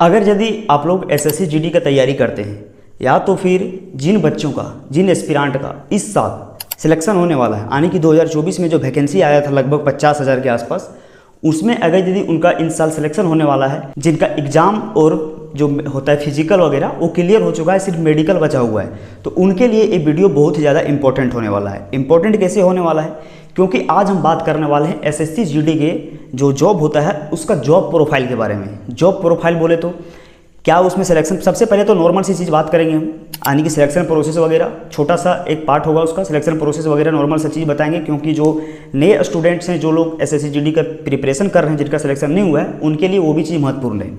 अगर यदि आप लोग एसएससी जीडी का तैयारी करते हैं या तो फिर जिन बच्चों का जिन एस्पिरेंट का इस साल सिलेक्शन होने वाला है, यानी कि 2024 में जो वैकेंसी आया था लगभग 50,000 के आसपास, उसमें अगर यदि उनका इन साल सिलेक्शन होने वाला है, जिनका एग्ज़ाम और जो होता है फिजिकल वगैरह वो क्लियर हो चुका है, सिर्फ मेडिकल बचा हुआ है, तो उनके लिए ये वीडियो बहुत ही ज़्यादा इंपॉर्टेंट होने वाला है। इंपॉर्टेंट कैसे होने वाला है? क्योंकि आज हम बात करने वाले हैं एसएससी जीडी के जो जॉब होता है उसका जॉब प्रोफाइल के बारे में। जॉब प्रोफाइल बोले तो क्या उसमें सिलेक्शन, सबसे पहले तो नॉर्मल सी चीज़ बात करेंगे हम, यानी कि सिलेक्शन प्रोसेस वगैरह छोटा सा एक पार्ट होगा उसका, सिलेक्शन प्रोसेस वगैरह नॉर्मल सा चीज़ बताएंगे, क्योंकि जो नए स्टूडेंट्स हैं, जो लोग एसएससी जीडी का प्रिपरेशन कर रहे हैं, जिनका सिलेक्शन नहीं हुआ है, उनके लिए वो भी चीज़ महत्वपूर्ण है।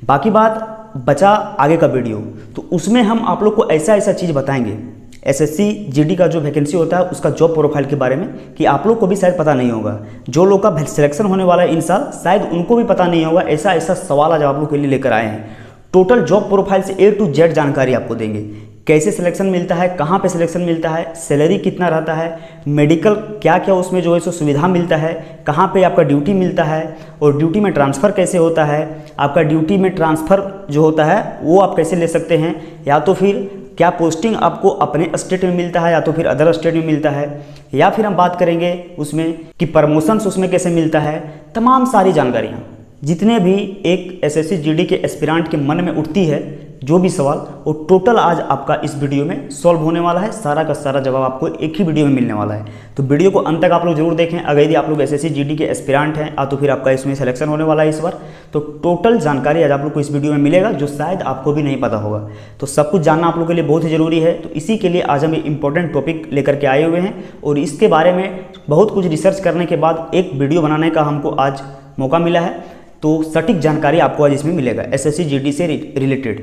बाकी बात बचा आगे का वीडियो, तो उसमें हम आप लोग को ऐसा ऐसा चीज़ बताएंगे एसएससी जीडी का जो वैकेंसी होता है उसका जॉब प्रोफाइल के बारे में कि आप लोग को भी शायद पता नहीं होगा। जो लोग का सिलेक्शन होने वाला है इन साल, शायद उनको भी पता नहीं होगा। ऐसा ऐसा सवाल आज आप लोग के लिए लेकर आए हैं। टोटल जॉब प्रोफाइल से A to Z जानकारी आपको देंगे। कैसे सिलेक्शन मिलता है, कहाँ पे सिलेक्शन मिलता है, सैलरी कितना रहता है, मेडिकल क्या क्या उसमें जो है सो सुविधा मिलता है, कहाँ पे आपका ड्यूटी मिलता है, और ड्यूटी में ट्रांसफ़र कैसे होता है, आपका ड्यूटी में ट्रांसफ़र जो होता है वो आप कैसे ले सकते हैं, या तो फिर क्या पोस्टिंग आपको अपने स्टेट में मिलता है या तो फिर अदर स्टेट में मिलता है, या फिर हम बात करेंगे उसमें कि प्रमोशंस उसमें कैसे मिलता है। तमाम सारी जानकारियाँ जितने भी एक एसएससी जीडी के एस्पिरेंट के मन में उठती है, जो भी सवाल, वो टोटल आज आपका इस वीडियो में सॉल्व होने वाला है। सारा का सारा जवाब आपको एक ही वीडियो में मिलने वाला है। तो वीडियो को अंत तक आप लोग जरूर देखें। अगर यदि आप लोग एसएससी जीडी के एस्पिरेंट हैं या तो फिर आपका इसमें सिलेक्शन होने वाला है इस बार, तो टोटल जानकारी आज आप लोग को इस वीडियो में मिलेगा, जो शायद आपको भी नहीं पता होगा। तो सब कुछ जानना आप लोग के लिए बहुत ही ज़रूरी है। तो इसी के लिए आज हम एक इंपॉर्टेंट टॉपिक लेकर के आए हुए हैं, और इसके बारे में बहुत कुछ रिसर्च करने के बाद एक वीडियो बनाने का हमको आज मौका मिला है। तो सटीक जानकारी आपको आज इसमें मिलेगा एसएससी जीडी से रिलेटेड।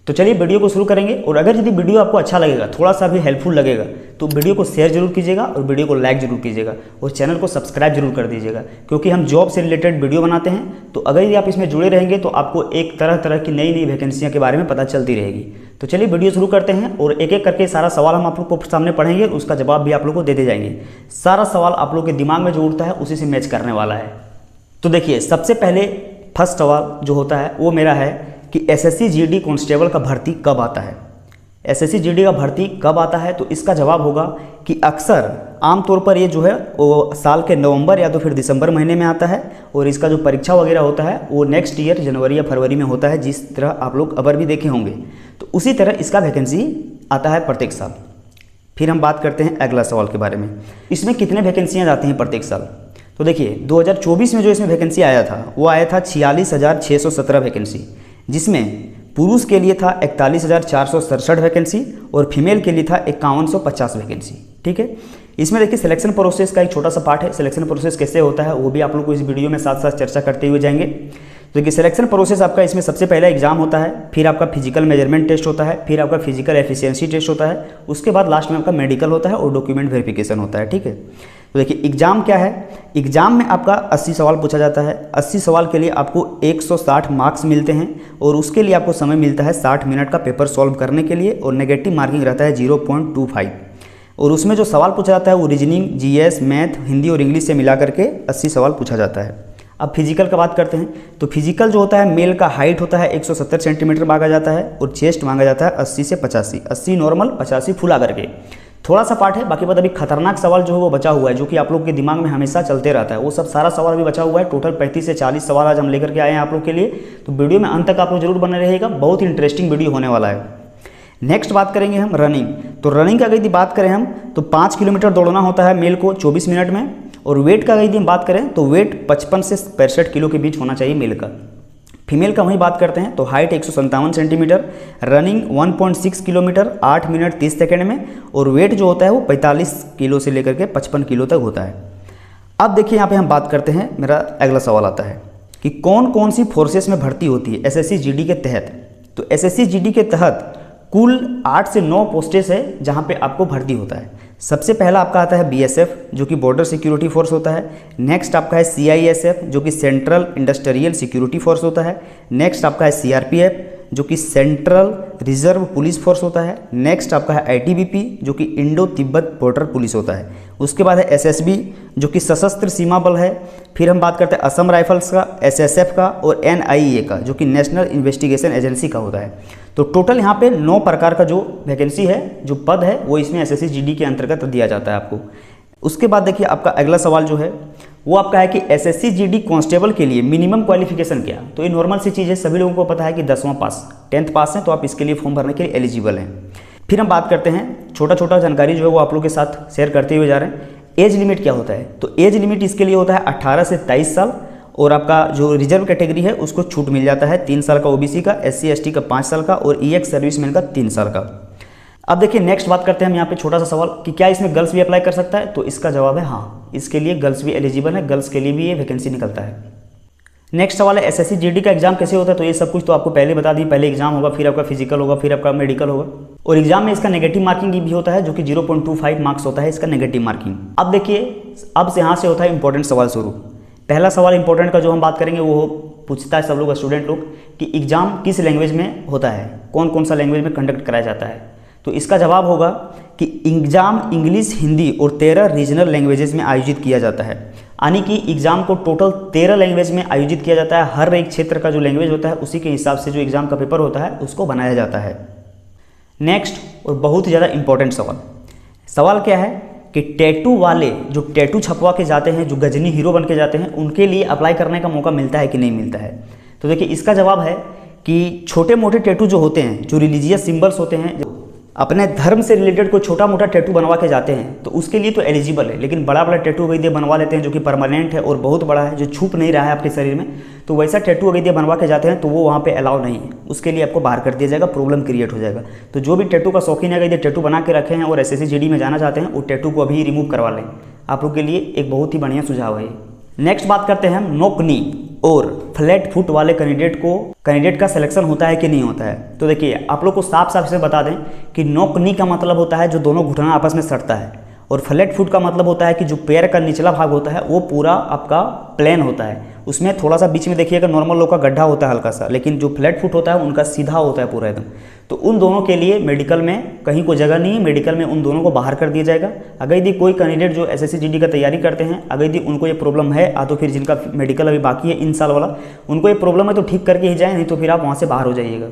तो चलिए वीडियो को शुरू करेंगे। और अगर यदि वीडियो आपको अच्छा लगेगा, थोड़ा सा भी हेल्पफुल लगेगा, तो वीडियो को शेयर जरूर कीजिएगा और वीडियो को लाइक जरूर कीजिएगा और चैनल को सब्सक्राइब जरूर कर दीजिएगा, क्योंकि हम जॉब से रिलेटेड वीडियो बनाते हैं। तो अगर यदि आप इसमें जुड़े रहेंगे तो आपको एक तरह तरह की नई नई वैकेंसियाँ के बारे में पता चलती रहेगी। तो चलिए वीडियो शुरू करते हैं, और एक एक करके सारा सवाल हम आप लोग को सामने पढ़ेंगे, उसका जवाब भी आप लोग को देते जाएंगे। सारा सवाल आप लोग के दिमाग में जो उठता है उसी से मैच करने वाला है। तो देखिए, सबसे पहले फर्स्ट सवाल जो होता है वो मेरा है कि एसएससी जीडी कांस्टेबल का भर्ती कब आता है। एसएससी जीडी का भर्ती कब आता है, तो इसका जवाब होगा कि अक्सर आमतौर पर ये जो है वो साल के नवंबर या तो फिर दिसंबर महीने में आता है, और इसका जो परीक्षा वगैरह होता है वो नेक्स्ट ईयर जनवरी या फरवरी में होता है, जिस तरह आप लोग अबर भी देखे होंगे। तो उसी तरह इसका वैकेंसी आता है प्रत्येक साल। फिर हम बात करते हैं अगला सवाल के बारे में, इसमें कितने वैकेंसियाँ जाती हैं प्रत्येक साल। तो देखिए, 2024 में जो इसमें वैकेंसी आया था वो आया था 46,617 वैकेंसी, जिसमें पुरुष के लिए था 41,467 वैकेंसी और फीमेल के लिए था 5150 वैकेंसी। ठीक है, इसमें देखिए सिलेक्शन प्रोसेस का एक छोटा सा पार्ट है। सिलेक्शन प्रोसेस कैसे होता है वो भी आप लोग को इस वीडियो में साथ साथ चर्चा करते हुए जाएंगे। तो देखिए, सिलेक्शन प्रोसेस आपका इसमें सबसे पहला एग्जाम होता है, फिर आपका फिजिकल मेजरमेंट टेस्ट होता है, फिर आपका फिजिकल एफिशिएंसी टेस्ट होता है, उसके बाद लास्ट में आपका मेडिकल होता है और डॉक्यूमेंट वेरिफिकेशन होता है। ठीक है, तो देखिए एग्जाम क्या है। एग्जाम में आपका 80 सवाल पूछा जाता है। 80 सवाल के लिए आपको 160 मार्क्स मिलते हैं, और उसके लिए आपको समय मिलता है 60 मिनट का पेपर सॉल्व करने के लिए, और नेगेटिव मार्किंग रहता है 0.25। और उसमें जो सवाल पूछा जाता है वो रीजनिंग, जीएस, मैथ, हिंदी और इंग्लिश से मिला करके 80 सवाल पूछा जाता है। अब फिजिकल का बात करते हैं, तो फिजिकल जो होता है, मेल का हाइट होता है 170 सेंटीमीटर मांगा जाता है, और चेस्ट मांगा जाता है 80 से 85, 80 नॉर्मल, 85 फुल आकर के। थोड़ा सा पार्ट है, बाकी बात अभी खतरनाक सवाल जो है वो बचा हुआ है, जो कि आप लोग के दिमाग में हमेशा चलते रहता है। वो सब सारा सवाल भी बचा हुआ है। टोटल 35 से 40 सवाल आज हम लेकर के आए हैं आप लोग के लिए। तो वीडियो में अंत तक आप लोग जरूर बने रहेगा, बहुत ही इंटरेस्टिंग वीडियो होने वाला है। नेक्स्ट बात करेंगे हम रनिंग। तो रनिंग का यदि बात करें हम, तो 5 किलोमीटर दौड़ना होता है मेल को 24 मिनट में, और वेट का यदि हम बात करें तो वेट 55 से 65 किलो के बीच होना चाहिए मेल का। फीमेल का वहीं बात करते हैं तो height 157 centimetre, running 1.6 kilometre 8 minute 30 second में, और वेट जो होता है वो 45 किलो से लेकर के 55 किलो तक होता है। अब देखिए यहाँ पे हम बात करते हैं, मेरा अगला सवाल आता है कि कौन कौन सी फोर्सेस में भर्ती होती है एसएससी जीडी के तहत। तो एसएससी जीडी के तहत कुल 8 से 9 पोस्टेस है जहाँ पे आपको भर्ती होता है। सबसे पहला आपका आता है बीएसएफ, जो कि बॉर्डर सिक्योरिटी फोर्स होता है। नेक्स्ट आपका है सीआईएसएफ, जो कि सेंट्रल इंडस्ट्रियल सिक्योरिटी फोर्स होता है। नेक्स्ट आपका है सीआरपीएफ, जो कि सेंट्रल रिजर्व पुलिस फोर्स होता है। नेक्स्ट आपका है आईटीबीपी जो कि इंडो तिब्बत बॉर्डर पुलिस होता है। उसके बाद है एसएसबी जो कि सशस्त्र सीमा बल है। फिर हम बात करते हैं असम राइफल्स का, एसएसएफ का और एनआईए का जो कि नेशनल इन्वेस्टिगेशन एजेंसी का होता है। तो टोटल यहाँ पे 9 प्रकार का जो वैकेंसी है, जो पद है, वो इसमें एसएससी जीडी के अंतर्गत दिया जाता है आपको। उसके बाद देखिए आपका अगला सवाल जो है वो आपका है कि एसएससी जीडी कांस्टेबल के लिए मिनिमम क्वालिफिकेशन क्या। तो ये नॉर्मल सी चीज़ है, सभी लोगों को पता है कि 10वां पास 10th पास है तो आप इसके लिए फॉर्म भरने के लिए एलिजिबल हैं। फिर हम बात करते हैं, छोटा छोटा जानकारी जो है वो आप लोगों के साथ शेयर करते हुए जा रहे हैं। एज लिमिट क्या होता है, तो एज लिमिट इसके लिए होता है 18 से 23 साल और आपका जो रिजर्व कैटेगरी है उसको छूट मिल जाता है 3 साल का ओबीसी का, एससी एसटी का 5 साल का और ईएक्स सर्विसमैन का 3 साल का। अब देखिए नेक्स्ट बात करते हैं हम यहाँ पे छोटा सा सवाल कि क्या इसमें गर्ल्स भी अप्लाई कर सकता है, तो इसका जवाब है हाँ, इसके लिए गर्ल्स भी एलिजिबल है, गर्ल्स के लिए भी ये वैकेंसी निकलता है। नेक्स्ट सवाल है एसएससी जीडी का एग्जाम कैसे होता है, तो ये सब कुछ तो आपको पहले बता दी, पहले एग्जाम होगा, फिर आपका फिजिकल होगा, फिर आपका मेडिकल होगा और एग्जाम में इसका नेगेटिव मार्किंग भी होता है जो कि 0.25 मार्क्स होता है इसका नेगेटिव मार्किंग। अब देखिए अब से यहाँ से होता है इंपॉर्टेंट सवाल शुरू। पहला सवाल इंपॉर्टेंट का जो हम बात करेंगे वो पूछता है सब लोग स्टूडेंट लोग कि एग्जाम किस लैंग्वेज में होता है, कौन कौन सा लैंग्वेज में कंडक्ट कराया जाता है। तो इसका जवाब होगा कि एग्जाम इंग्लिश, हिंदी और 13 रीजनल लैंग्वेजेस में आयोजित किया जाता है। यानी कि एग्जाम को टोटल 13 लैंग्वेज में आयोजित किया जाता है। हर एक क्षेत्र का जो लैंग्वेज होता है उसी के हिसाब से जो एग्जाम का पेपर होता है उसको बनाया जाता है। नेक्स्ट और बहुत ही ज़्यादा इंपॉर्टेंट सवाल क्या है कि टैटू वाले जो टैटू छपवा के जाते हैं, जो गजनी हीरो बन के जाते हैं, उनके लिए अप्लाई करने का मौका मिलता है कि नहीं मिलता है। तो देखिए इसका जवाब है कि छोटे मोटे टैटू जो होते हैं, जो रिलीजियस सिंबल्स होते हैं, अपने धर्म से रिलेटेड कोई छोटा मोटा टैटू बनवा के जाते हैं तो उसके लिए तो एलिजिबल है, लेकिन बड़ा बड़ा टैटू अगर ये बनवा लेते हैं जो कि परमानेंट है और बहुत बड़ा है, जो छुप नहीं रहा है आपके शरीर में, तो वैसा टैटू अगर ये बनवा के जाते हैं तो वो वहाँ पे अलाउ नहीं है, उसके लिए आपको बाहर कर दिया जाएगा, प्रॉब्लम क्रिएट हो जाएगा। तो जो भी टैटू का शौकीन है, अगर ये टैटू बना के रखे हैं और एसएससी जीडी में जाना चाहते हैं, वो टैटू को अभी रिमूव करवा लें, आप लोग के लिए एक बहुत ही बढ़िया सुझाव है। नेक्स्ट बात करते हैं हम नोक नी और फ्लैट फुट वाले कैंडिडेट का सिलेक्शन होता है कि नहीं होता है। तो देखिए आप लोग को साफ साफ से बता दें कि नोक नी का मतलब होता है जो दोनों घुटना आपस में सटता है और फ्लैट फुट का मतलब होता है कि जो पैर का निचला भाग होता है वो पूरा आपका प्लेन होता है, उसमें थोड़ा सा बीच में देखिएगा नॉर्मल लोग का गड्ढा होता है हल्का सा, लेकिन जो फ्लैट फुट होता है उनका सीधा होता है पूरा एकदम। तो उन दोनों के लिए मेडिकल में कहीं कोई जगह नहीं है, मेडिकल में उन दोनों को बाहर कर दिया जाएगा। अगर यदि कोई कैंडिडेट जो एसएससी जीडी का तैयारी करते हैं, अगर यदि उनको ये प्रॉब्लम है, तो फिर जिनका मेडिकल अभी बाकी है इन साल वाला, उनको ये प्रॉब्लम है तो ठीक करके ही जाए, नहीं तो फिर आप वहाँ से बाहर हो जाइएगा।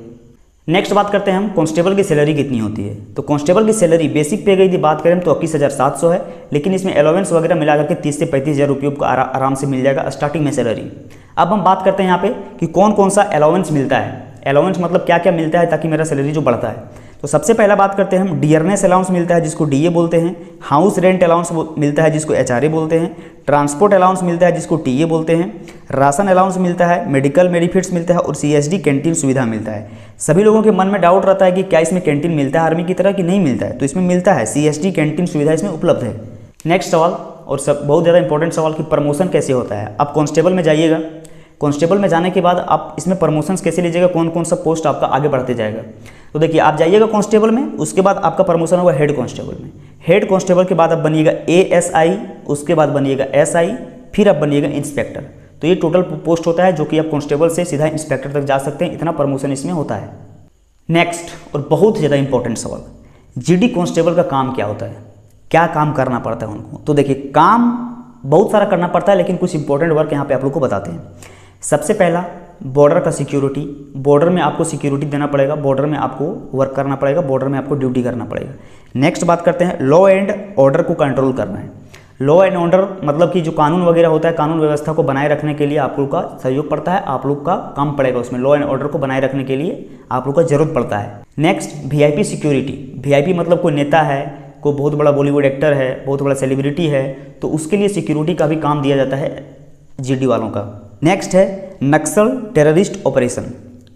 नेक्स्ट बात करते हैं हम कांस्टेबल की सैलरी कितनी होती है। तो कांस्टेबल की सैलरी बेसिक पे यदि बात करें तो 21,700 है, लेकिन इसमें अलाउंस वगैरह मिला करके 30 से 35,000 रुपये को आराम से मिल जाएगा स्टार्टिंग में सैलरी। अब हम बात करते हैं यहाँ पे कि कौन कौन सा अलाउंस मिलता है। अलाउंस मतलब क्या क्या मिलता है ताकि मेरा सैलरी जो बढ़ता है। तो सबसे पहला बात करते हैं हम डियरनेस अलाउंस मिलता है जिसको डीए बोलते हैं, हाउस रेंट अलाउंस मिलता है जिसको एचआरए बोलते हैं, ट्रांसपोर्ट अलाउंस मिलता है जिसको टीए बोलते हैं, राशन अलाउंस मिलता है, मेडिकल बेनिफिट्स मिलता है और सीएसडी कैंटीन सुविधा मिलता है। सभी लोगों के मन में डाउट रहता है कि क्या इसमें कैंटीन मिलता है आर्मी की तरह कि नहीं मिलता है, तो इसमें मिलता है, सीएसडी कैंटीन सुविधा इसमें उपलब्ध है। नेक्स्ट सवाल और सब बहुत ज़्यादा इंपॉर्टेंट सवाल कि प्रमोशन कैसे होता है। आप कांस्टेबल में जाइएगा, कांस्टेबल में जाने के बाद आप इसमें प्रमोशंस कैसे लीजिएगा, कौन कौन सा पोस्ट आपका आगे बढ़ते जाएगा। तो देखिए आप जाइएगा कांस्टेबल में, उसके बाद आपका प्रमोशन होगा हेड कांस्टेबल में, हेड कांस्टेबल के बाद आप बनिएगा एएसआई, उसके बाद बनिएगा एसआई, फिर आप बनिएगा इंस्पेक्टर। तो ये टोटल पोस्ट होता है जो कि आप कांस्टेबल से सीधा इंस्पेक्टर तक जा सकते हैं, इतना प्रमोशन इसमें होता है। नेक्स्ट और बहुत ज़्यादा इंपॉर्टेंट सवाल, जीडी कांस्टेबल का काम क्या होता है, क्या काम करना पड़ता है उनको। तो देखिए काम बहुत सारा करना पड़ता है, लेकिन कुछ इंपॉर्टेंट वर्क यहाँ पे आप लोग को बताते हैं। सबसे पहला बॉर्डर का सिक्योरिटी, बॉर्डर में आपको सिक्योरिटी देना पड़ेगा, बॉर्डर में आपको वर्क करना पड़ेगा, बॉर्डर में आपको ड्यूटी करना पड़ेगा। नेक्स्ट बात करते हैं लॉ एंड ऑर्डर को कंट्रोल करना है। लॉ एंड ऑर्डर मतलब कि जो कानून वगैरह होता है, कानून व्यवस्था को बनाए रखने के लिए आप लोग का सहयोग पड़ता है, आप लोग का काम पड़ेगा उसमें, लॉ एंड ऑर्डर को बनाए रखने के लिए आप लोग का जरूरत पड़ता है। नेक्स्ट वीआईपी सिक्योरिटी, वीआईपी मतलब कोई नेता है, कोई बहुत बड़ा बॉलीवुड एक्टर है, बहुत बड़ा सेलिब्रिटी है, तो उसके लिए सिक्योरिटी का भी काम दिया जाता है जीडी वालों का। नेक्स्ट है नक्सल टेररिस्ट ऑपरेशन।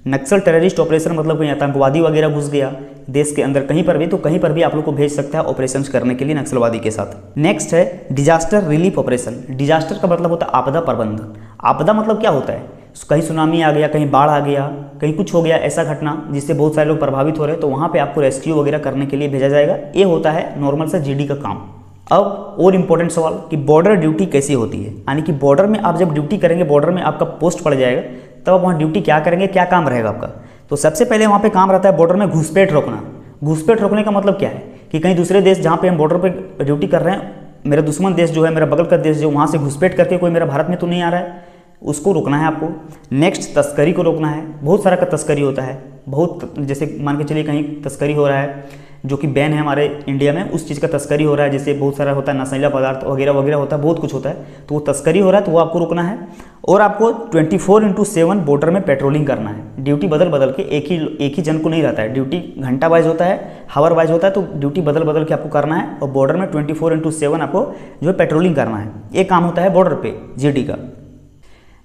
नक्सल टेररिस्ट ऑपरेशन मतलब कोई आतंकवादी वगैरह घुस गया देश के अंदर कहीं पर भी, तो कहीं पर भी आप लोग को भेज सकता है ऑपरेशंस करने के लिए नक्सलवादी के साथ। नेक्स्ट है डिजास्टर रिलीफ ऑपरेशन। डिजास्टर का मतलब होता है आपदा प्रबंधन। आपदा मतलब क्या होता है, कहीं सुनामी आ गया, कहीं बाढ़ आ गया, कहीं कुछ हो गया ऐसा घटना जिससे बहुत सारे लोग प्रभावित हो रहे हैं, तो वहाँ पे आपको रेस्क्यू वगैरह करने के लिए भेजा जाएगा। ये होता है नॉर्मल सा जीडी का काम। अब और इम्पोर्टेंट सवाल कि बॉर्डर ड्यूटी कैसी होती है, यानी कि बॉर्डर में आप जब ड्यूटी करेंगे, बॉर्डर में आपका पोस्ट पड़ जाएगा, तब आप वहाँ ड्यूटी क्या करेंगे, क्या काम रहेगा आपका। तो सबसे पहले वहाँ पे काम रहता है बॉर्डर में घुसपैठ रोकना। घुसपैठ रोकने का मतलब क्या है कि कहीं दूसरे देश जहाँ पे हम बॉर्डर पे ड्यूटी कर रहे हैं, मेरा दुश्मन देश जो है, मेरा बगल का देश जो, वहाँ से घुसपैठ करके कोई मेरा भारत में तो नहीं आ रहा है, उसको रोकना है आपको। नेक्स्ट तस्करी को रोकना है। बहुत सारा का तस्करी होता है, बहुत, जैसे मान के चलिए कहीं तस्करी हो रहा है जो कि बैन है हमारे इंडिया में, उस चीज़ का तस्करी हो रहा है, जैसे बहुत सारा होता है नशीला पदार्थ वगैरह वगैरह होता है, बहुत कुछ होता है, तो वो तस्करी हो रहा है तो वो आपको रोकना है। और आपको 24/7 बॉर्डर में पेट्रोलिंग करना है। ड्यूटी बदल बदल के, एक ही जन को नहीं रहता है, ड्यूटी घंटा वाइज होता है, हावर वाइज होता है, तो ड्यूटी बदल बदल के आपको करना है और बॉर्डर में 24/7 आपको जो है पेट्रोलिंग करना है। ये काम होता है बॉर्डर पे जीडी का।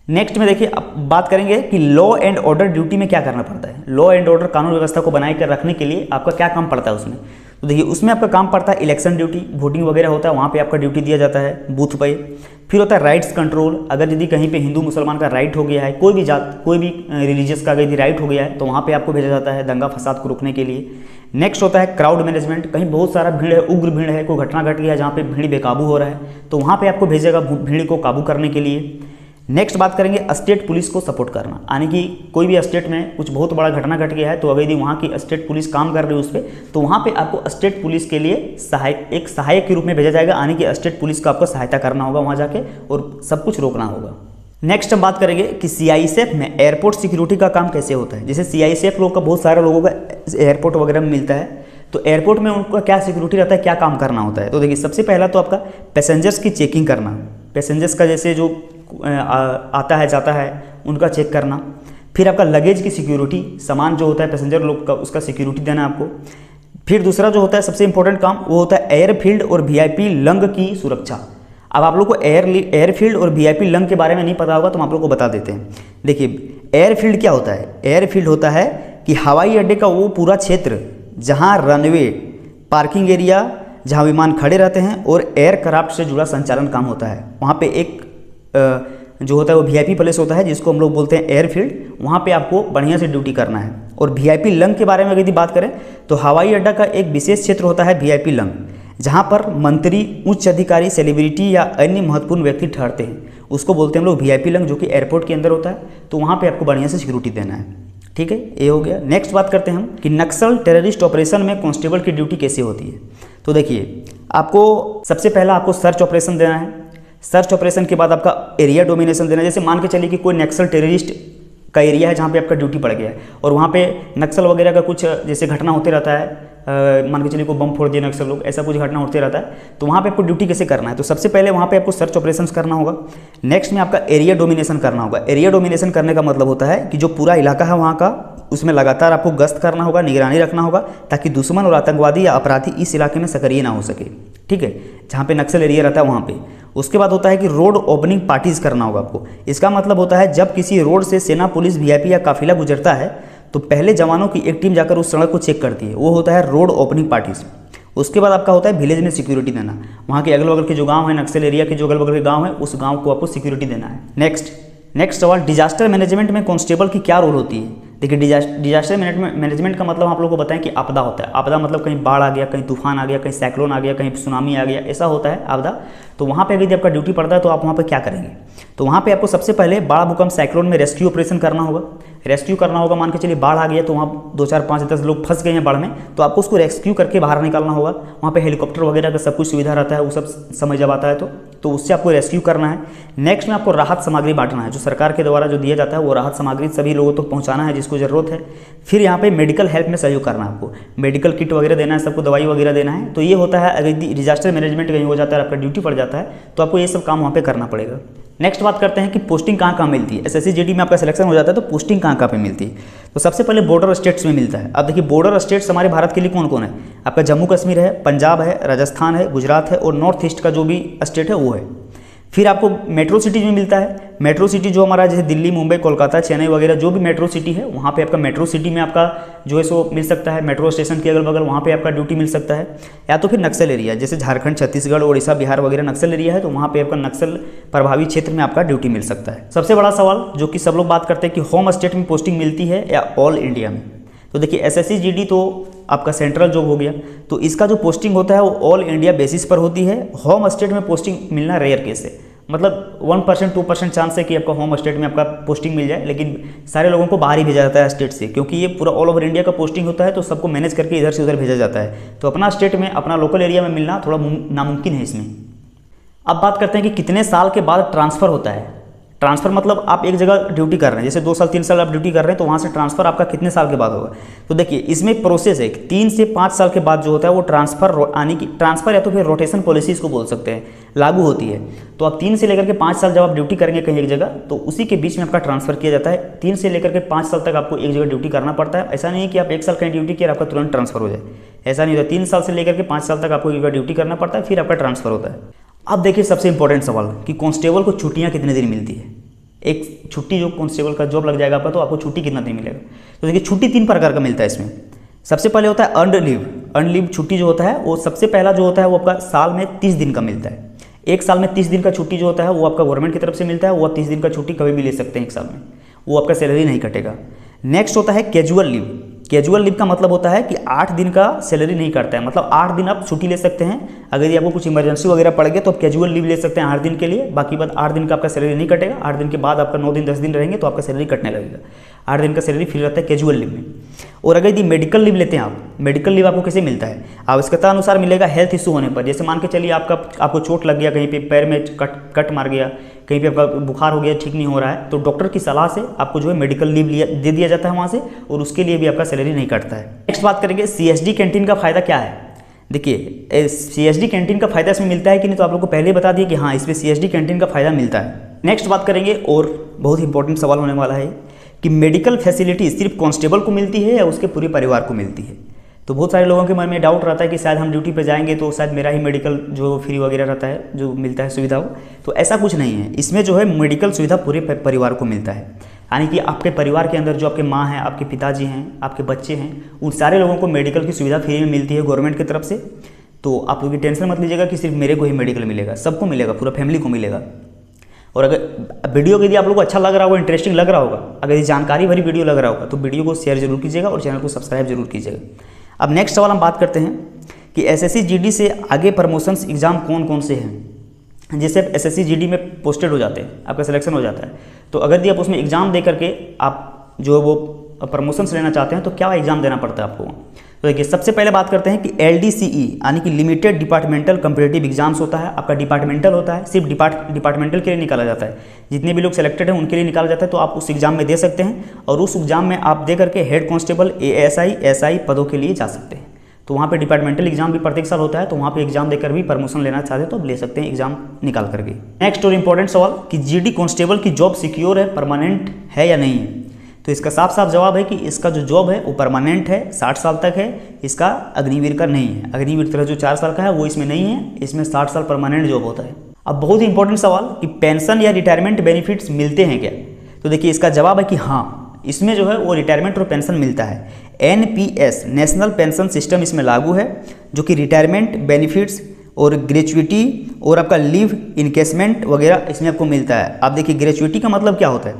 नेक्स्ट में देखिए, अब बात करेंगे कि लॉ एंड ऑर्डर ड्यूटी में क्या करना पड़ता है। लॉ एंड ऑर्डर, कानून व्यवस्था को बनाए कर रखने के लिए आपका क्या काम पड़ता है उसमें। तो देखिए उसमें आपका काम पड़ता है इलेक्शन ड्यूटी, वोटिंग वगैरह होता है, वहाँ पे आपका ड्यूटी दिया जाता है बूथ पे। फिर होता है राइट्स कंट्रोल, अगर यदि कहीं पे हिंदू मुसलमान का राइट हो गया है, कोई भी जात, कोई भी रिलीजियस का यदि राइट हो गया है, तो वहाँ पे आपको भेजा जाता है दंगा फसाद को रोकने के लिए। नेक्स्ट होता है क्राउड मैनेजमेंट, कहीं बहुत सारा भीड़ है, उग्र भीड़ है, कोई घटना घट गया है जहाँ पे भीड़ बेकाबू हो रहा है, तो वहाँ पे आपको भेजेगा भीड़ को काबू करने के लिए। नेक्स्ट बात करेंगे स्टेट पुलिस को सपोर्ट करना, यानी कि कोई भी स्टेट में कुछ बहुत बड़ा घटना घट गया है, तो अगर यदि वहाँ की स्टेट पुलिस काम कर रही है उस पर, तो वहाँ पे आपको स्टेट पुलिस के लिए एक सहायक के रूप में भेजा जाएगा, यानी कि स्टेट पुलिस को आपको सहायता करना होगा वहाँ जाके और सब कुछ रोकना होगा। नेक्स्ट हम बात करेंगे कि CISF में एयरपोर्ट सिक्योरिटी का काम कैसे होता है। जैसे CISF लोग का बहुत सारे लोगों का एयरपोर्ट वगैरह में मिलता है, तो एयरपोर्ट में उनका क्या सिक्योरिटी रहता है, क्या काम करना होता है। तो देखिए सबसे पहला तो आपका पैसेंजर्स की चेकिंग करना, पैसेंजर्स का जैसे जो आता है जाता है उनका चेक करना। फिर आपका लगेज की सिक्योरिटी, सामान जो होता है पैसेंजर लोग का उसका सिक्योरिटी देना आपको। फिर दूसरा जो होता है सबसे इंपॉर्टेंट काम, वो होता है एयरफील्ड और VIP लंग की सुरक्षा। अब आप लोग को एयरफील्ड और VIP लंग के बारे में नहीं पता होगा तो हम आप लोग को बता देते हैं। देखिए एयरफील्ड क्या होता है। एयरफील्ड होता है कि हवाई अड्डे का वो पूरा क्षेत्र जहाँ रनवे, पार्किंग एरिया, जहाँ विमान खड़े रहते हैं और एयरक्राफ्ट से जुड़ा संचालन काम होता है, वहाँ पे एक जो होता है वो VIP प्लेस होता है जिसको हम लोग बोलते हैं एयरफील्ड, वहाँ पे आपको बढ़िया से ड्यूटी करना है। और VIP लंग के बारे में यदि बात करें तो हवाई अड्डा का एक विशेष क्षेत्र होता है VIP लंग, जहाँ पर मंत्री, उच्च अधिकारी, सेलिब्रिटी या अन्य महत्वपूर्ण व्यक्ति ठहरते हैं, उसको बोलते हैं हम लोग VIP लंग, जो कि एयरपोर्ट के अंदर होता है। तो वहाँ पे आपको बढ़िया से सिक्योरिटी देना है। ठीक है, ये हो गया। नेक्स्ट बात करते हैं हम कि नक्सल टेररिस्ट ऑपरेशन में कांस्टेबल की ड्यूटी कैसे होती है। तो देखिए आपको सबसे पहला आपको सर्च ऑपरेशन देना है। सर्च ऑपरेशन के बाद आपका एरिया डोमिनेशन देना है। जैसे मान के चलिए कि कोई नक्सल टेररिस्ट का एरिया है जहाँ पे आपका ड्यूटी पड़ गया है और वहाँ पे नक्सल वगैरह का कुछ जैसे घटना होते रहता है, मान के चलिए कोई बम फोड़ दिया नक्सल लोग, ऐसा कुछ घटना होते रहता है, तो वहाँ पे आपको ड्यूटी कैसे करना है। तो सबसे पहले वहाँ पे आपको सर्च ऑपरेशंस करना होगा। नेक्स्ट में आपका एरिया डोमिनेशन करना होगा। एरिया डोमिनेशन करने का मतलब होता है कि जो पूरा इलाका है वहाँ का, उसमें लगातार आपको गश्त करना होगा, निगरानी रखना होगा, ताकि दुश्मन और आतंकवादी या अपराधी इस इलाके में सक्रिय ना हो सके। ठीक है, जहाँ पे नक्सल एरिया रहता है वहाँ पे। उसके बाद होता है कि रोड ओपनिंग पार्टीज करना होगा आपको। इसका मतलब होता है जब किसी रोड से सेना, पुलिस, VIP या काफिला गुजरता है तो पहले जवानों की एक टीम जाकर उस सड़क को चेक करती है, वो होता है रोड ओपनिंग पार्टीज। उसके बाद आपका होता है विलेज में सिक्योरिटी देना, वहाँ के अगल बगल के जो गांव है, नक्सल एरिया के जो अगल बगल के गांव है, उस गांव को आपको सिक्योरिटी देना है। नेक्स्ट सवाल, डिजास्टर मैनेजमेंट में कांस्टेबल की क्या रोल होती है। देखिए डिजास्टर मैनेजमेंट का मतलब आप लोगों को बताएं कि आपदा होता है। आपदा मतलब कहीं बाढ़ आ गया, कहीं तूफान आ गया, कहीं साइक्लोन आ गया, कहीं सुनामी आ गया, ऐसा होता है आपदा। तो वहाँ पे यदि आपका ड्यूटी पड़ता है तो आप वहाँ पे क्या करेंगे। तो वहाँ पे आपको सबसे पहले बाढ़, भूकंप, साइक्लोन में रेस्क्यू ऑपरेशन करना होगा। रेस्क्यू करना होगा, मान के चलिए बाढ़ आ गई है तो वहाँ 2, 4, 5, 10 लोग फंस गए हैं बाढ़ में, तो आपको उसको रेस्क्यू करके बाहर निकालना होगा। वहाँ पे हेलीकॉप्टर वगैरह का सब कुछ सुविधा रहता है, वो सब समय जब आता है तो उससे आपको रेस्क्यू करना है। नेक्स्ट में आपको राहत सामग्री बांटना है, जो सरकार के द्वारा जो दिया जाता है वो राहत सामग्री सभी लोगों तक पहुँचाना है जिसको ज़रूरत है। फिर यहाँ पे मेडिकल हेल्प में सहयोग करना है, आपको मेडिकल किट वगैरह देना है, सबको दवाई वगैरह देना है। तो ये होता है अगर डिजास्टर मैनेजमेंट कहीं हो जाता है, आपका ड्यूटी पड़ जाता है, तो आपको ये सब काम वहाँ पे करना पड़ेगा। नेक्स्ट बात करते हैं कि पोस्टिंग कहाँ मिलती है। SSC GD में आपका सिलेक्शन हो जाता है तो पोस्टिंग कहाँ पे मिलती है। तो सबसे पहले बॉर्डर स्टेट्स में मिलता है। अब देखिए बॉर्डर स्टेट्स हमारे भारत के लिए कौन कौन है। आपका जम्मू कश्मीर है, पंजाब है, राजस्थान है, गुजरात है और नॉर्थ ईस्ट का जो भी स्टेट है वो है। फिर आपको मेट्रो सिटीज में मिलता है। मेट्रो सिटी जो हमारा जैसे दिल्ली, मुंबई, कोलकाता, चेन्नई वगैरह जो भी मेट्रो सिटी है, वहाँ पे आपका मेट्रो सिटी में आपका जो है सो मिल सकता है। मेट्रो स्टेशन के अगल बगल वहाँ पे आपका ड्यूटी मिल सकता है। या तो फिर नक्सल एरिया, जैसे झारखंड, छत्तीसगढ़, ओडिशा, बिहार वगैरह नक्सल एरिया है, तो वहाँ पे आपका नक्सल प्रभावी क्षेत्र में आपका ड्यूटी मिल सकता है। सबसे बड़ा सवाल जो कि सब लोग बात करते हैं कि होम स्टेट में पोस्टिंग मिलती है या ऑल इंडिया में। तो देखिए SSC GD तो आपका सेंट्रल जॉब हो गया, तो इसका जो पोस्टिंग होता है वो ऑल इंडिया बेसिस पर होती है। होम स्टेट में पोस्टिंग मिलना रेयर केस है। मतलब 1% 2% चांस है कि आपका होम स्टेट में आपका पोस्टिंग मिल जाए, लेकिन सारे लोगों को बाहर ही भेजा जाता है स्टेट से, क्योंकि ये पूरा ऑल ओवर इंडिया का पोस्टिंग होता है, तो सबको मैनेज करके इधर से उधर भेजा जाता है। तो अपना स्टेट में, अपना लोकल एरिया में मिलना थोड़ा नामुमकिन है इसमें। अब बात करते हैं कि कितने साल के बाद ट्रांसफ़र होता है। ट्रांसफ़र मतलब आप एक जगह ड्यूटी कर रहे हैं, जैसे 2 साल 3 साल आप ड्यूटी कर रहे हैं, तो वहाँ से ट्रांसफ़र आपका कितने साल के बाद होगा। तो देखिए इसमें प्रोसेस है, 3 से 5 साल के बाद जो होता है वो ट्रांसफ़र आने की, ट्रांसफ़र या तो फिर रोटेशन पॉलिसी इसको बोल सकते हैं, लागू होती है। तो अब 3 से लेकर के 5 साल जब आप ड्यूटी करेंगे कहीं एक जगह, तो उसी के बीच में आपका ट्रांसफ़र किया जाता है। 3 से लेकर के 5 साल तक आपको एक जगह ड्यूटी करना पड़ता है। ऐसा नहीं है कि आप 1 साल कहीं ड्यूटी किया और आपका तुरंत ट्रांसफ़र हो जाए, ऐसा नहीं होता। 3 साल से लेकर के 5 साल तक आपको एक जगह ड्यूटी करना पड़ता है, फिर आपका ट्रांसफ़र होता है। अब देखिए सबसे इंपॉर्टेंट सवाल कि कांस्टेबल को छुट्टियाँ कितने दिन मिलती है। एक छुट्टी जो कांस्टेबल का जॉब लग जाएगा आपका, तो आपको छुट्टी कितना दिन मिलेगा। तो देखिए छुट्टी 3 प्रकार का मिलता है इसमें। सबसे पहले होता है अर्नड लीव। अर्नड लीव छुट्टी जो होता है वो सबसे पहला जो होता है वो आपका साल में 30 दिन का मिलता है। एक साल में 30 दिन का छुट्टी जो होता है वो आपका गवर्नमेंट की तरफ से मिलता है। वो आप 30 दिन का छुट्टी कभी भी ले सकते हैं एक साल में, वो आपका सैलरी नहीं कटेगा। नेक्स्ट होता है कैजुअल लीव। कैजुअल लीव का मतलब होता है कि 8 दिन का सैलरी नहीं कटता है, मतलब 8 दिन आप छुट्टी ले सकते हैं। अगर ये आपको कुछ इमरजेंसी वगैरह पड़ गया तो आप कैजुअल लीव ले सकते हैं 8 दिन के लिए। बाकी बात 8 दिन का आपका सैलरी नहीं कटेगा। 8 दिन के बाद आपका 9 दिन 10 दिन रहेंगे तो आपका सैलरी कटने लगेगा। 8 दिन का सैलरी फिर रहता है कैजुअल लीव में। और अगर यदि मेडिकल लीव लेते हैं आप, मेडिकल लीव आपको कैसे मिलता है, आवश्यकता अनुसार मिलेगा हेल्थ इशू होने पर। जैसे मान के चलिए आपको चोट लग गया, कहीं पे पैर में कट मार गया, कहीं पे आपका बुखार हो गया, ठीक नहीं हो रहा है, तो डॉक्टर की सलाह से आपको जो है मेडिकल लीव दे दिया जाता है वहाँ से, और उसके लिए भी आपका सैलरी नहीं कटता है। नेक्स्ट बात करेंगे CSD कैंटीन का फ़ायदा क्या है। देखिए CSD कैंटीन का फ़ायदा इसमें मिलता है कि नहीं, तो आप लोग को पहले ही बता दिए कि हाँ इसमें CSD कैंटीन का फ़ायदा मिलता है। नेक्स्ट बात करेंगे, और बहुत इंपॉर्टेंट सवाल होने वाला है कि मेडिकल फैसिलिटी सिर्फ कांस्टेबल को मिलती है या उसके पूरे परिवार को मिलती है। तो बहुत सारे लोगों के मन में डाउट रहता है कि शायद हम ड्यूटी पे जाएंगे तो शायद मेरा ही मेडिकल जो फ्री वगैरह रहता है, जो मिलता है सुविधा हो, तो ऐसा कुछ नहीं है। इसमें जो है मेडिकल सुविधा पूरे परिवार को मिलता है, यानी कि आपके परिवार के अंदर जो आपके माँ हैं, आपके पिताजी हैं, आपके बच्चे हैं, उन सारे लोगों को मेडिकल की सुविधा फ्री में मिलती है गवर्नमेंट की तरफ से। तो आप लोग की टेंशन मत लीजिएगा कि सिर्फ मेरे को ही मेडिकल मिलेगा, सबको मिलेगा, पूरा फैमिली को मिलेगा। और अगर वीडियो यदि आप लोग को अच्छा लग रहा होगा, इंटरेस्टिंग लग रहा होगा, अगर ये जानकारी भरी वीडियो लग रहा होगा, तो वीडियो को शेयर जरूर कीजिएगा और चैनल को सब्सक्राइब जरूर कीजिएगा। अब नेक्स्ट सवाल हम बात करते हैं कि SSC GD से आगे प्रमोशंस एग्ज़ाम कौन कौन से हैं। जैसे आप SSC GD में पोस्टेड हो जाते हैं, आपका सिलेक्शन हो जाता है, तो अगर यदि आप उसमें एग्ज़ाम दे करके आप जो वो प्रमोशंस लेना चाहते हैं तो क्या एग्ज़ाम देना पड़ता है आपको। तो देखिए सबसे पहले बात करते हैं कि LDCE यानी कि लिमिटेड डिपार्टमेंटल कम्पिटिटिव एग्जाम्स होता है। आपका डिपार्टमेंटल होता है, सिर्फ डिपार्टमेंटल के लिए निकाला जाता है। जितने भी लोग सेलेक्टेड हैं उनके लिए निकाला जाता है, तो आप उस एग्ज़ाम में दे सकते हैं, और उस एग्ज़ाम में आप दे करके हेड कांस्टेबल, ASI, SI पदों के लिए जा सकते हैं। तो वहाँ पे डिपार्टमेंटल एग्जाम भी प्रत्येक साल होता है, तो वहाँ पे एग्जाम देकर भी प्रमोशन लेना चाहते हैं तो आप ले सकते हैं एग्जाम निकाल करके। नेक्स्ट और इंपॉर्टेंट सवाल कि GD कांस्टेबल की जॉब सिक्योर है, परमानेंट है या नहीं है। तो इसका साफ साफ जवाब है कि इसका जो जॉब है वो परमानेंट है, 60 साल तक है। इसका अग्निवीर का नहीं है। अग्निवीर तरह जो 4 साल का है वो इसमें नहीं है, इसमें 60 साल परमानेंट जॉब होता है। अब बहुत ही इंपॉर्टेंट सवाल कि पेंशन या रिटायरमेंट बेनिफिट्स मिलते हैं क्या। तो देखिए इसका जवाब है कि हाँ, इसमें जो है वो रिटायरमेंट और पेंशन मिलता है। NPS नेशनल पेंशन सिस्टम इसमें लागू है, जो कि रिटायरमेंट बेनिफिट्स और ग्रेचुइटी और आपका लीव इनकेसमेंट वगैरह इसमें आपको मिलता है। आप देखिए ग्रेचुइटी का मतलब क्या होता है।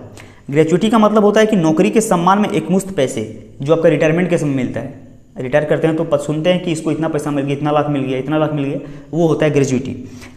ग्रेचुइटी का मतलब होता है कि नौकरी के सम्मान में एकमुश्त पैसे जो आपका रिटायरमेंट के समय मिलता है। रिटायर करते हैं तो सुनते हैं कि इसको इतना पैसा मिल गया, इतना लाख मिल गया, इतना लाख मिल गया, वो होता है ग्रेचुइटी।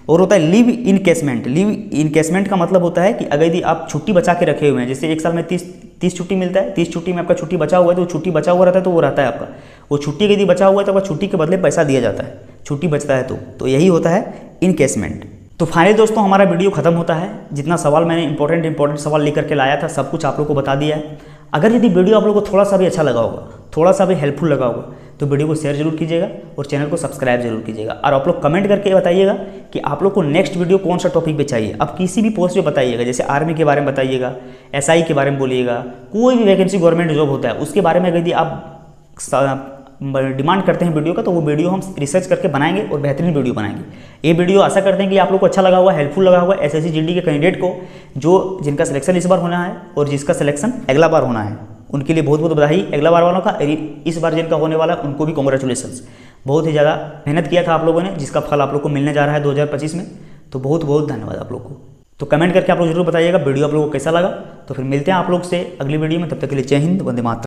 और होता है लीव इनकेसमेंट। लीव इनकेसमेंट का मतलब होता है कि अगर यदि आप छुट्टी बचा के रखे हुए हैं, जैसे एक साल में 30 छुट्टी मिलता है, 30 छुट्टी में आपका छुट्टी बचा हुआ है, तो छुट्टी बचा हुआ रहता है तो वो रहता है आपका। वो छुट्टी यदि बचा हुआ है तो आपका छुट्टी के बदले पैसा दिया जाता है, छुट्टी बचता है तो यही होता है इनकेसमेंट। तो फाइनली दोस्तों हमारा वीडियो खत्म होता है। जितना सवाल मैंने इंपॉर्टेंट सवाल लेकर के लाया था सब कुछ आप लोग को बता दिया है। अगर यदि वीडियो आप लोग को थोड़ा सा भी अच्छा लगा होगा, थोड़ा सा भी हेल्पफुल लगा होगा, तो वीडियो को शेयर जरूर कीजिएगा और चैनल को सब्सक्राइब जरूर कीजिएगा। और आप लोग कमेंट करके बताइएगा कि आप लोग को नेक्स्ट वीडियो कौन सा टॉपिक पे चाहिए। आप किसी भी पोस्ट पे बताइएगा, जैसे आर्मी के बारे में बताइएगा, SI के बारे में बोलिएगा, कोई भी वैकेंसी गवर्नमेंट जॉब होता है उसके बारे में यदि आप डिमांड करते हैं वीडियो का, तो वो वीडियो हम रिसर्च करके बनाएंगे और बेहतरीन वीडियो बनाएंगे। ये वीडियो आशा करते हैं कि आप लोग को अच्छा लगा हुआ, हेल्पफुल लगा हुआ SSC GD के कैंडिडेट को, जिनका सिलेक्शन इस बार होना है और जिसका सिलेक्शन अगला बार होना है, उनके लिए बहुत बहुत बधाई अगला बार वालों का। इस बार जिनका होने वाला है उनको भी कॉन्ग्रेचुलेसन्स। बहुत ही ज़्यादा मेहनत किया था आप लोगों ने, जिसका फल आप लोग को मिलने जा रहा है 2025 में। तो बहुत बहुत धन्यवाद आप लोग को। तो कमेंट करके आप लोग जरूर बताइएगा वीडियो आप लोग को कैसा लगा। तो फिर मिलते हैं आप लोग से अगली वीडियो में, तब तक के लिए जय हिंद, वंदे मातरम।